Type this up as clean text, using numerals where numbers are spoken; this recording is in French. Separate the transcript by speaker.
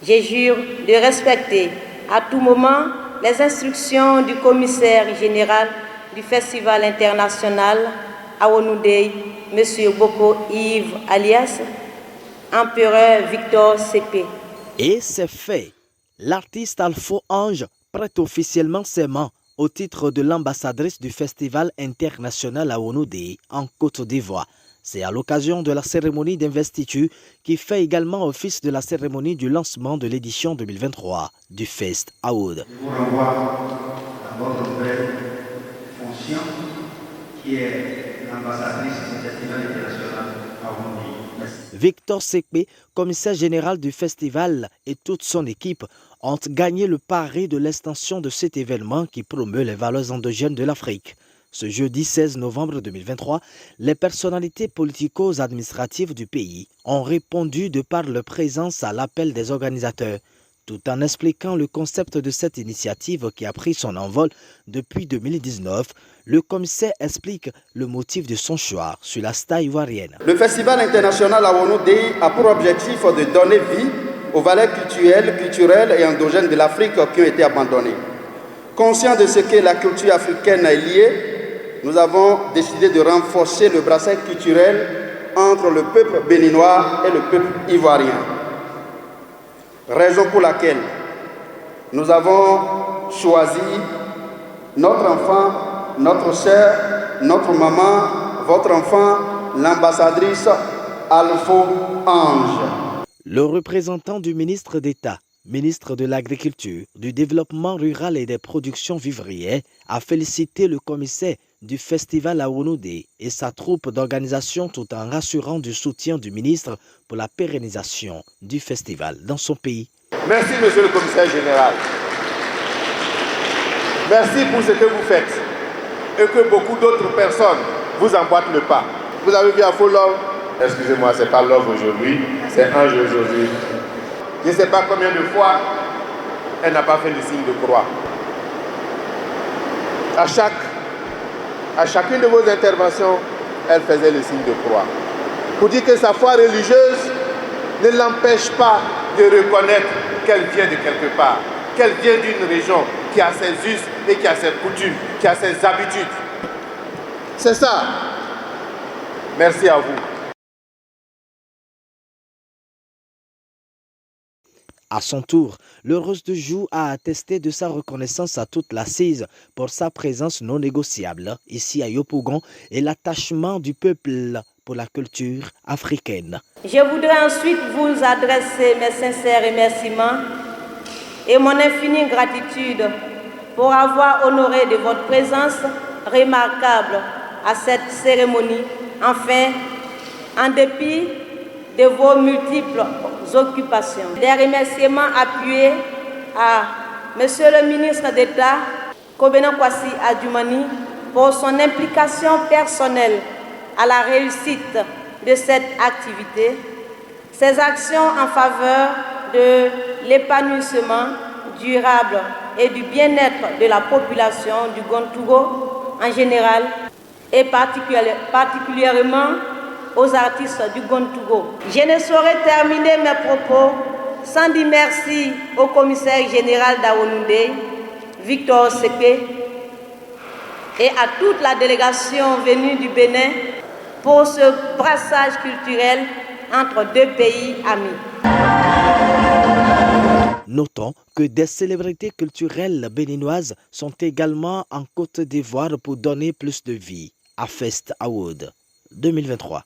Speaker 1: Je jure de respecter à tout moment les instructions du commissaire général du Festival international Awonudei, M. Boko Yves alias Empereur Victor Sepe.
Speaker 2: Et c'est fait. L'artiste Alpha Ange prête officiellement ses mains au titre de l'ambassadrice du Festival international Awonudei en Côte d'Ivoire. C'est à l'occasion de la cérémonie d'investiture qui fait également office de la cérémonie du lancement de l'édition 2023 du Fest Awood.
Speaker 3: Je vous renvoie à votre nouvelle fonction qui est l'ambassadrice du Festival international Awonudei.
Speaker 2: Victor Sepe, commissaire général du festival, et toute son équipe ont gagné le pari de l'extension de cet événement qui promeut les valeurs endogènes de l'Afrique. Ce jeudi 16 novembre 2023, les personnalités politico-administratives du pays ont répondu de par leur présence à l'appel des organisateurs, tout en expliquant le concept de cette initiative qui a pris son envol depuis 2019. Le commissaire explique le motif de son choix sur la star ivoirienne.
Speaker 4: Le Festival international Awonudei a pour objectif de donner vie aux valeurs culturelles et endogènes de l'Afrique qui ont été abandonnées. Conscient de ce que la culture africaine est liée, nous avons décidé de renforcer le brassage culturel entre le peuple béninois et le peuple ivoirien. Raison pour laquelle nous avons choisi notre enfant, notre sœur, notre maman, votre enfant, l'ambassadrice Alpha Ange.
Speaker 2: Le représentant du ministre d'État, ministre de l'Agriculture, du Développement rural et des productions vivrières, a félicité le commissaire du Festival Awonudei et sa troupe d'organisation tout en rassurant du soutien du ministre pour la pérennisation du festival dans son pays.
Speaker 5: Merci, monsieur le commissaire général. Merci pour ce que vous faites et que beaucoup d'autres personnes vous emboîtent le pas. Vous avez vu à Faux Love, excusez-moi, c'est pas Love aujourd'hui, c'est Ange aujourd'hui. Je ne sais pas combien de fois elle n'a pas fait le signe de croix. À chacune de vos interventions, elle faisait le signe de croix. Pour dire que sa foi religieuse ne l'empêche pas de reconnaître qu'elle vient de quelque part, qu'elle vient d'une région qui a ses us et qui a ses coutumes, qui a ses habitudes. C'est ça. Merci à vous.
Speaker 2: À son tour, le Rose de Joux a attesté de sa reconnaissance à toute l'assise pour sa présence non négociable ici à Yopougon et l'attachement du peuple pour la culture africaine.
Speaker 1: Je voudrais ensuite vous adresser mes sincères remerciements et mon infinie gratitude pour avoir honoré de votre présence remarquable à cette cérémonie. Enfin, en dépit de vos multiples occupations. Des remerciements appuyés à Monsieur le ministre d'État, Kobena Kwasi Adjumani, pour son implication personnelle à la réussite de cette activité, ses actions en faveur de l'épanouissement durable et du bien-être de la population du Gontougo en général et particulièrement aux artistes du Gontougo. Je ne saurais terminer mes propos sans dire merci au commissaire général d'Awonudei, Victor Sepe, et à toute la délégation venue du Bénin pour ce brassage culturel entre deux pays amis.
Speaker 2: Notons que des célébrités culturelles béninoises sont également en Côte d'Ivoire pour donner plus de vie à Fest Awood 2023.